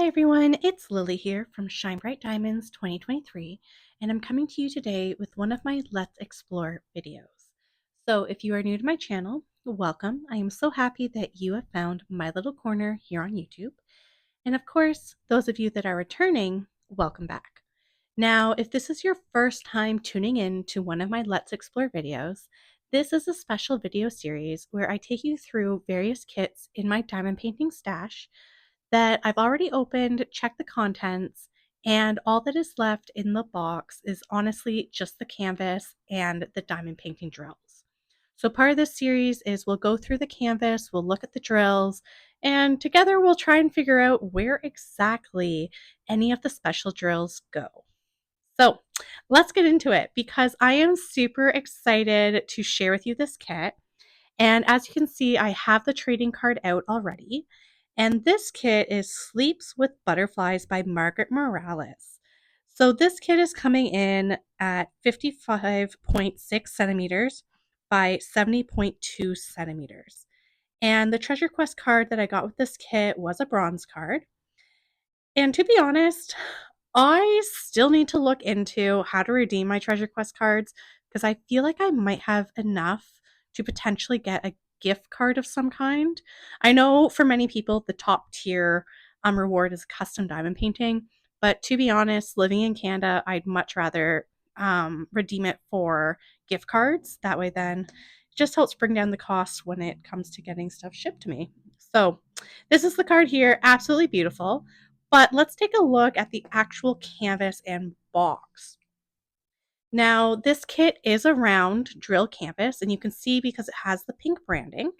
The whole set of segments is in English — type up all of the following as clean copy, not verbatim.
Hi everyone, it's Lily here from Shine Bright Diamonds 2023, and I'm coming to you today with one of my Let's Explore videos. So if you are new to my channel, welcome. I am so happy that you have found my little corner here on YouTube. And of course, those of you that are returning, welcome back. Now, if this is your first time tuning in to one of my Let's Explore videos, this is a special video series where I take you through various kits in my diamond painting stash that I've already opened, checked the contents, and all that is left in the box is honestly just the canvas and the diamond painting drills. So part of this series is we'll go through the canvas, we'll look at the drills, and together we'll try and figure out where exactly any of the special drills go. So let's get into it because I am super excited to share with you this kit. And as you can see, I have the trading card out already. And this kit is Sleeps with Butterflies by Margaret Morales. So this kit is coming in at 55.6 centimeters by 70.2 centimeters. And the Treasure Quest card that I got with this kit was a bronze card. And to be honest, I still need to look into how to redeem my Treasure Quest cards because I feel like I might have enough to potentially get a gift card of some kind. I know for many people, the top tier reward is custom diamond painting, but to be honest, living in Canada, I'd much rather redeem it for gift cards. That way, then it just helps bring down the cost when it comes to getting stuff shipped to me. So, this is the card here, absolutely beautiful. But let's take a look at the actual canvas and box. Now, this kit is a round drill canvas, and you can see because it has the pink branding.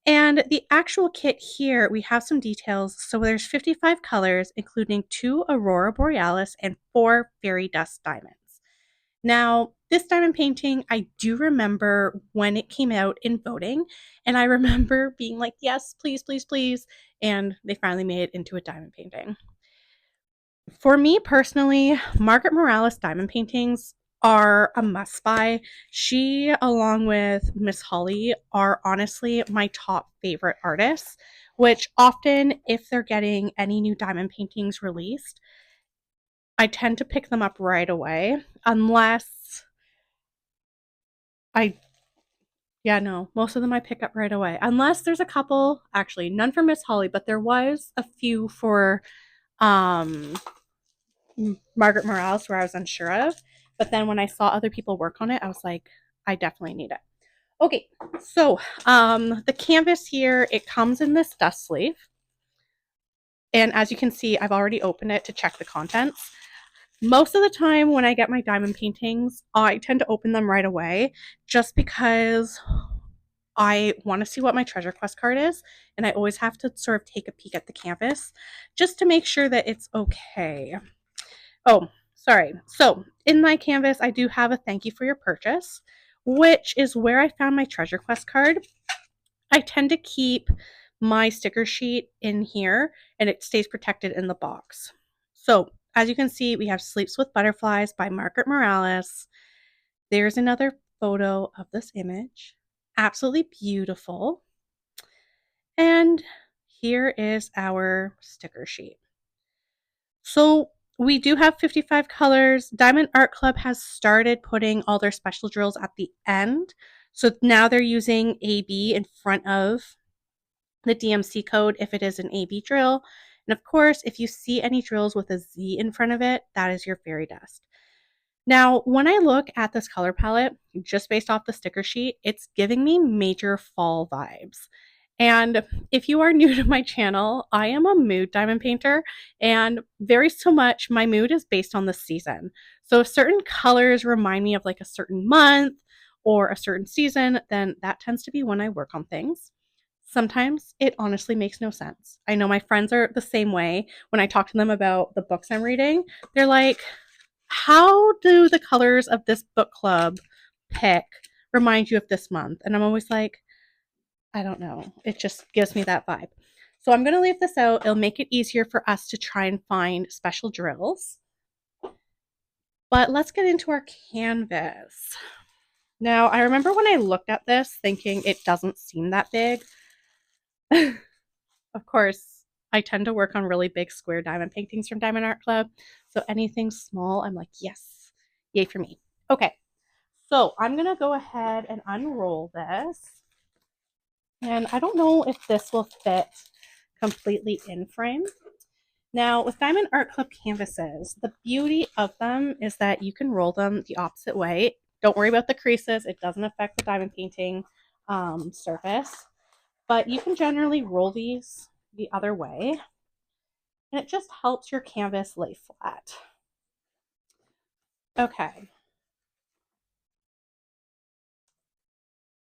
And the actual kit here, we have some details. So there's 55 colors, including 2 Aurora Borealis and 4 Fairy Dust Diamonds. Now, this diamond painting, I do remember when it came out in voting, and I remember being like, yes, please, please, please. And they finally made it into a diamond painting. For me personally, Margaret Morales diamond paintings are a must buy. She, along with Miss Holly, are honestly my top favorite artists, which often, if they're getting any new diamond paintings released, I tend to pick them up right away, unless I, yeah, no, most of them I pick up right away. Unless there's a couple, actually, none for Miss Holly, but there was a few for um Margaret Morales where I was unsure of. But then when I saw other people work on it, I was like, I definitely need it. Okay, so the canvas here, it comes in this dust sleeve. And as you can see, I've already opened it to check the contents. Most of the time when I get my diamond paintings, I tend to open them right away just because I want to see what my Treasure Quest card is. And I always have to sort of take a peek at the canvas just to make sure that it's okay. Oh, sorry. So in my canvas, I do have a thank you for your purchase, which is where I found my Treasure Quest card. I tend to keep my sticker sheet in here and it stays protected in the box. So as you can see, we have Sleeps with Butterflies by Margaret Morales. There's another photo of this image. Absolutely beautiful. And here is our sticker sheet. So we do have 55 colors. Diamond Art Club has started putting all their special drills at the end. So now they're using AB in front of the DMC code if it is an AB drill. And of course, if you see any drills with a Z in front of it, that is your fairy dust. Now, when I look at this color palette, just based off the sticker sheet, it's giving me major fall vibes. And if you are new to my channel, I am a mood diamond painter, and very so much my mood is based on the season. So if certain colors remind me of like a certain month or a certain season, then that tends to be when I work on things. Sometimes it honestly makes no sense. I know my friends are the same way. When I talk to them about the books I'm reading, they're like, how do the colors of this book club pick remind you of this month? And I'm always like, I don't know. It just gives me that vibe. So I'm going to leave this out. It'll make it easier for us to try and find special drills. But let's get into our canvas. Now, I remember when I looked at this thinking it doesn't seem that big. Of course, I tend to work on really big square diamond paintings from Diamond Art Club. So anything small, I'm like, yes, yay for me. Okay, so I'm going to go ahead and unroll this. And I don't know if this will fit completely in frame. Now, with Diamond Art Club canvases, the beauty of them is that you can roll them the opposite way. Don't worry about the creases. It doesn't affect the diamond painting surface. But you can generally roll these the other way. And it just helps your canvas lay flat. Okay.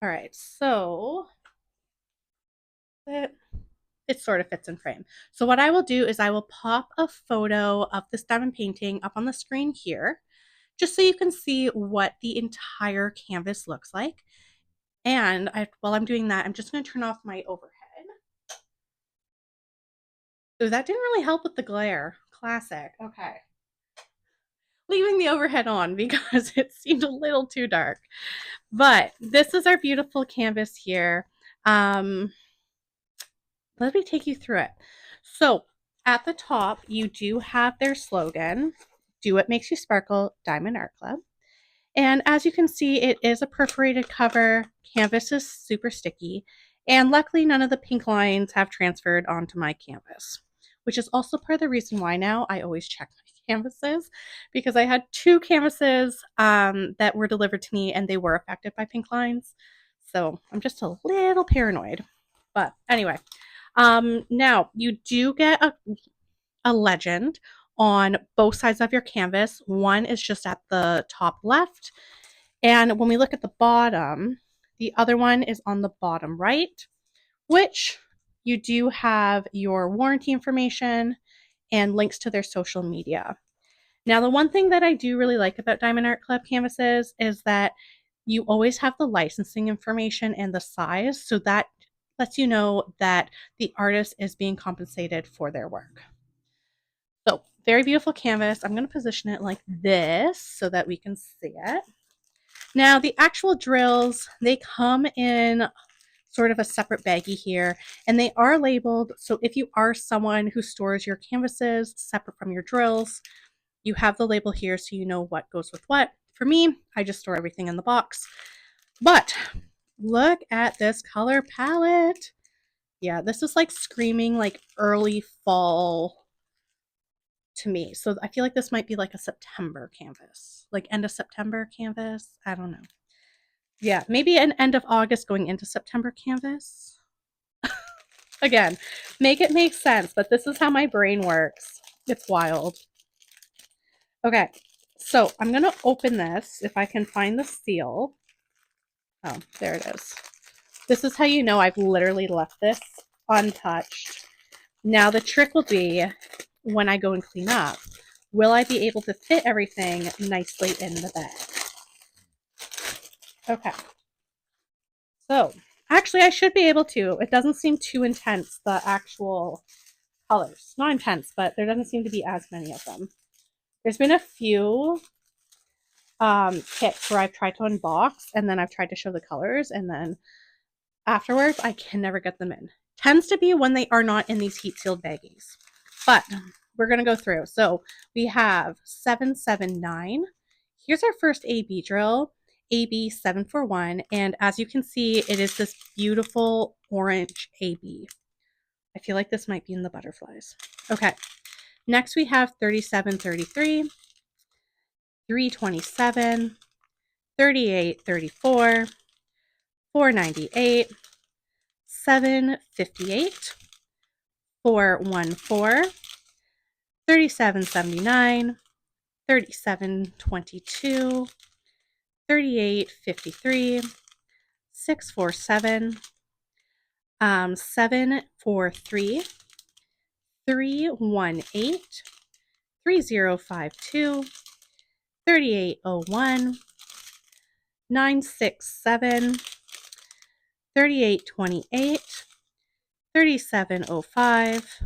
All right, so it sort of fits in frame. So what I will do is I will pop a photo of this diamond painting up on the screen here, just so you can see what the entire canvas looks like. And while I'm doing that, I'm just going to turn off my overhead. So that didn't really help with the glare. Classic. Okay. Leaving the overhead on because it seemed a little too dark. But this is our beautiful canvas here. Let me take you through it. So at the top, you do have their slogan, "Do What Makes You Sparkle, Diamond Art Club." And as you can see, it is a perforated cover. Canvas is super sticky. And luckily, none of the pink lines have transferred onto my canvas, which is also part of the reason why now I always check my canvases, because I had 2 canvases that were delivered to me and they were affected by pink lines. So I'm just a little paranoid. But anyway, now you do get a legend on both sides of your canvas. One is just at the top left. And when we look at the bottom, the other one is on the bottom right, which you do have your warranty information and links to their social media. Now, the one thing that I do really like about Diamond Art Club canvases is that you always have the licensing information and the size, so that lets you know that the artist is being compensated for their work. So, very beautiful canvas. I'm going to position it like this so that we can see it. Now, the actual drills, they come in sort of a separate baggie here, and they are labeled. So if you are someone who stores your canvases separate from your drills, you have the label here so you know what goes with what. For me, I just store everything in the box. But look at this color palette. Yeah, this is like screaming like early fall to me. So I feel like this might be like a September canvas, like end of September canvas. I don't know. Yeah, maybe an end of August going into September canvas. Again, make it make sense, but this is how my brain works. It's wild. Okay, so I'm going to open this if I can find the seal. Oh, there it is. This is how you know I've literally left this untouched. Now the trick will be when I go and clean up, will I be able to fit everything nicely in the bag? Okay. So actually I should be able to. It doesn't seem too intense, the actual colors. Not intense, but there doesn't seem to be as many of them. There's been a few kits where I've tried to unbox and then I've tried to show the colors and then afterwards I can never get them in. Tends to be when they are not in these heat sealed baggies. But we're going to go through. So we have 779. Here's our first AB drill, AB 741. And as you can see, it is this beautiful orange AB. I feel like this might be in the butterflies. Okay. Next we have 3733, 327, 3834, 498, 758, 414, 3779, 3722, 3853, 647, 743, 318, 3052, 3801, 967, 3828, 3705,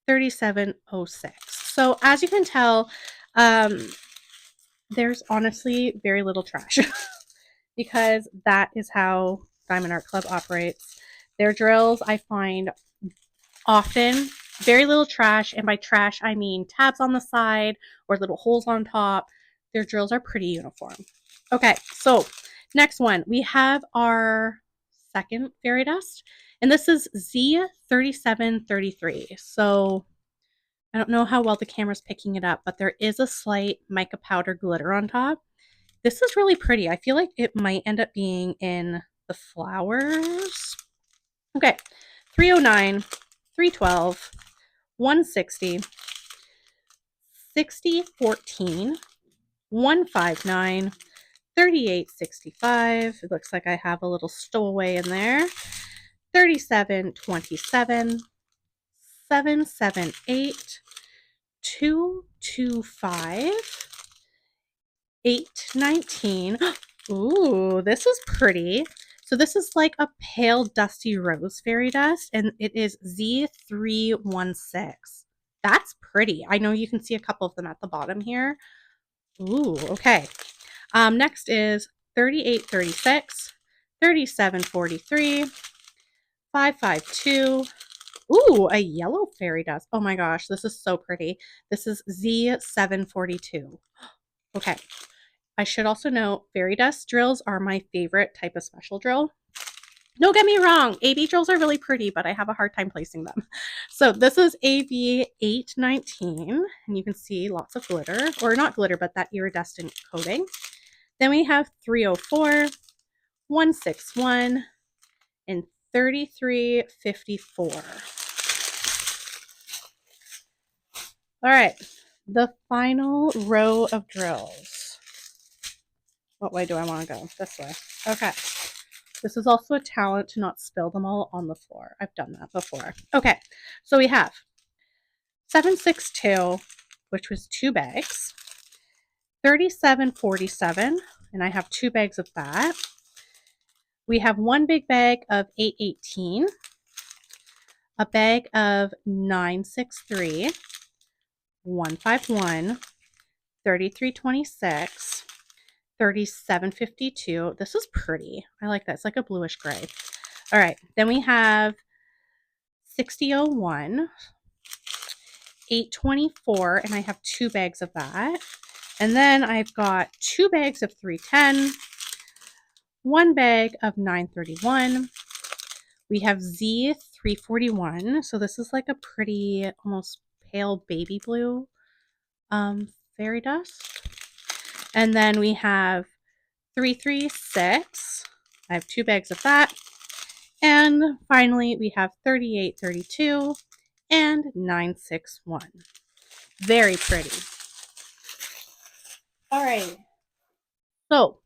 3706. So as you can tell, there's honestly very little trash because that is how Diamond Art Club operates. Their drills I find often Very little trash, and by trash I mean tabs on the side or little holes on top. Their drills are pretty uniform. Okay, so next one, we have our second fairy dust, and this is Z3733. So I don't know how well the camera's picking it up, but there is a slight mica powder glitter on top. This is really pretty. I feel like it might end up being in the flowers. Okay, 309, 312, 160, 6014, 159, 3865. It looks like I have a little stowaway in there. 3727, 778, 225, 819. Ooh, this is pretty. So this is like a pale dusty rose fairy dust, and it is Z316. That's pretty. I know you can see a couple of them at the bottom here. Ooh, okay. Next is 3836, 3743, 552. Ooh, a yellow fairy dust. Oh my gosh, this is so pretty. This is Z742. Okay. I should also note fairy dust drills are my favorite type of special drill. Don't get me wrong, AB drills are really pretty, but I have a hard time placing them. So this is AB 819, and you can see lots of glitter, or not glitter, but that iridescent coating. Then we have 304, 161, and 3354. All right, the final row of drills. What way do I want to go? This way. Okay. This is also a talent to not spill them all on the floor. I've done that before. Okay, so we have 762, which was 2 bags, 3747, and I have 2 bags of that. We have 1 big bag of 818, a bag of 963, 151, 3326, 3752. This is pretty. I like that. It's like a bluish gray. All right. Then we have 6001, 824, and I have 2 bags of that. And then I've got 2 bags of 310, 1 bag of 931. We have Z341. So this is like a pretty, almost pale baby blue fairy dust. And then we have 336. I have 2 bags of that. And finally, we have 3832 and 961. Very pretty. All right. So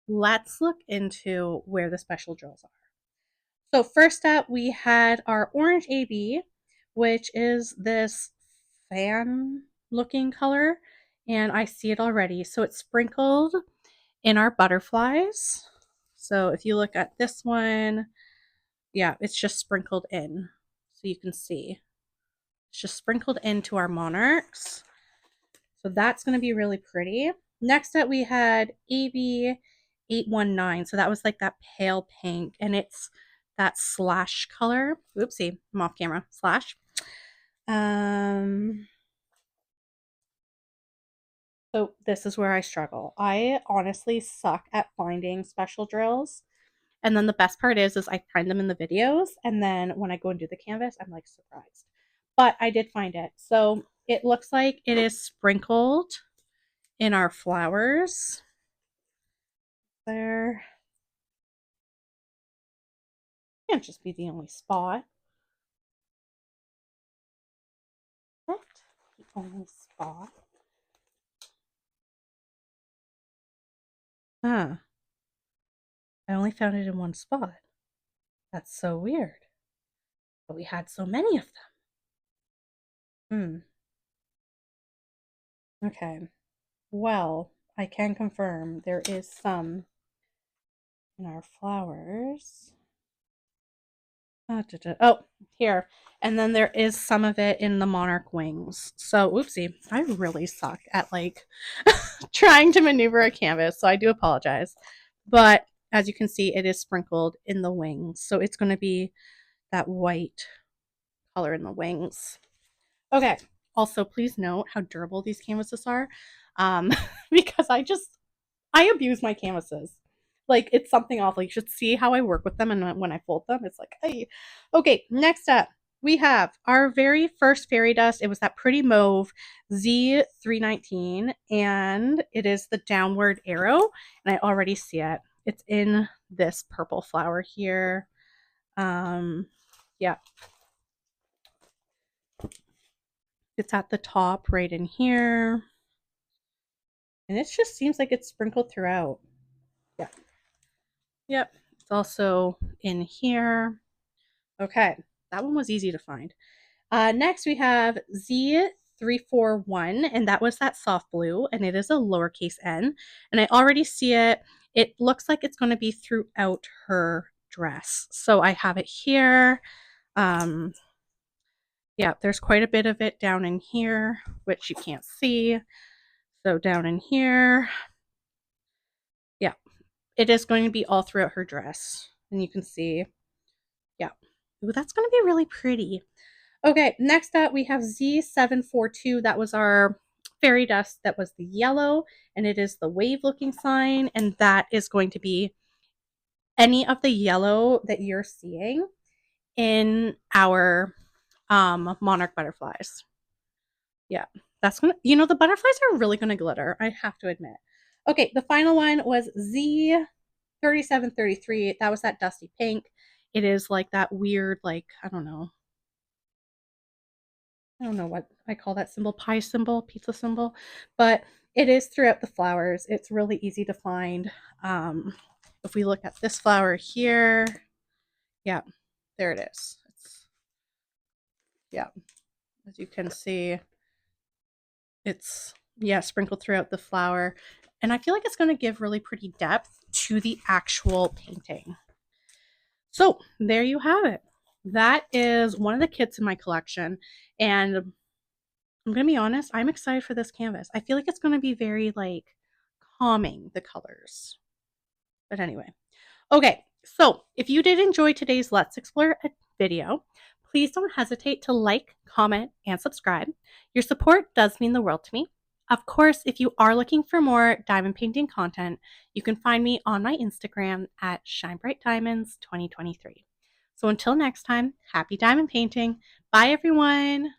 let's look into where the special drills are. So first up, we had our orange AB, which is this fan looking color, and I see it already. So it's sprinkled in our butterflies. So if you look at this one, yeah, it's just sprinkled in. So you can see it's just sprinkled into our monarchs. So that's going to be really pretty. Next up, we had AB 819. So that was like that pale pink, and it's that slash color. Oopsie, I'm off camera. Slash. So this is where I struggle. I honestly suck at finding special drills. And then the best part is I find them in the videos, and then when I go and do the canvas, I'm like surprised. But I did find it. So it looks like it is sprinkled in our flowers. There. Can't just be the only spot. What? The only spot? Huh. I only found it in one spot. That's so weird. But we had so many of them. Okay. Well, I can confirm there is some in our flowers. Oh, here. And then there is some of it in the monarch wings. So, oopsie, I really suck at like trying to maneuver a canvas. So I do apologize. But as you can see, it is sprinkled in the wings. So it's going to be that white color in the wings. Okay. Also, please note how durable these canvases are, um, because I abuse my canvases. Like, it's something awful. You should see how I work with them, and when I fold them, it's like, hey. Okay, next up, we have our very first fairy dust. It was that pretty mauve Z319, and it is the downward arrow, and I already see it. It's in this purple flower here. Yeah, it's at the top right in here. And it just seems like it's sprinkled throughout. Yeah. Yep. It's also in here. Okay. That one was easy to find. Next, we have Z341, and that was that soft blue, and it is a lowercase n. And I already see it. It looks like it's going to be throughout her dress. So I have it here. Yeah, there's quite a bit of it down in here, which you can't see. So down in here. Yeah, it is going to be all throughout her dress. And you can see, yeah. Ooh, that's going to be really pretty. Okay, next up we have Z742. That was our fairy dust. That was the yellow, and it is the wave looking sign. And that is going to be any of the yellow that you're seeing in our monarch butterflies. Yeah, that's gonna, the butterflies are really gonna glitter, I have to admit. Okay, the final one was Z3733. That was that dusty pink. It is like that weird, like, I don't know what I call that symbol, pie symbol, pizza symbol, but it is throughout the flowers. It's really easy to find. If we look at this flower here, yeah, there it is. Yeah, as you can see, it's, yeah, sprinkled throughout the flower. And I feel like it's going to give really pretty depth to the actual painting. So there you have it. That is one of the kits in my collection. And I'm going to be honest, I'm excited for this canvas. I feel like it's going to be very like calming, the colors. But anyway, okay. So if you did enjoy today's Let's Explore video, please don't hesitate to like, comment, and subscribe. Your support does mean the world to me. Of course, if you are looking for more diamond painting content, you can find me on my Instagram at ShineBrightDiamonds2023. So until next time, happy diamond painting. Bye, everyone.